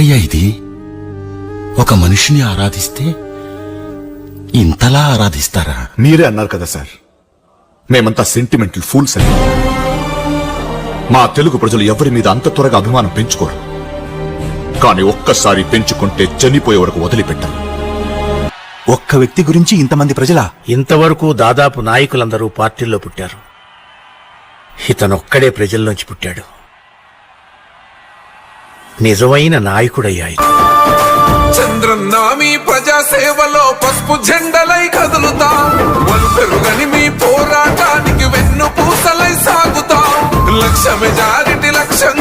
ఏంటయ్యా ఇది? ఒక మనిషిని ఆరాధిస్తే ఇంతలా ఆరాధిస్తారా? మీరే అన్నారు కదా సార్, మేమంతా సెంటిమెంటల్ ఫూల్స్ అని. మా తెలుగు ప్రజలు ఎవరి మీద అంత త్వరగా అభిమానం పెంచుకోరు. కానీ ఒక్కసారి పెంచుకుంటే చనిపోయే వరకు వదిలిపెట్టరు. ఒక్క వ్యక్తి గురించి ఇంతమంది ప్రజలా? ఇంతవరకు దాదాపు నాయకులందరూ పార్టీల్లో పుట్టారు. ఇతనొక్కడే ప్రజల్లోంచి పుట్టాడు. నిజమైన నాయకుడయ్యాయి. చంద్రన్నా మీ ప్రజా సేవలో పసుపు జెండలై కదులుతా, వలు పెరుగని మీ పోరాటానికి వెన్ను పూసలై సాగుతా. లక్ష మెజారిటీ లక్ష్యం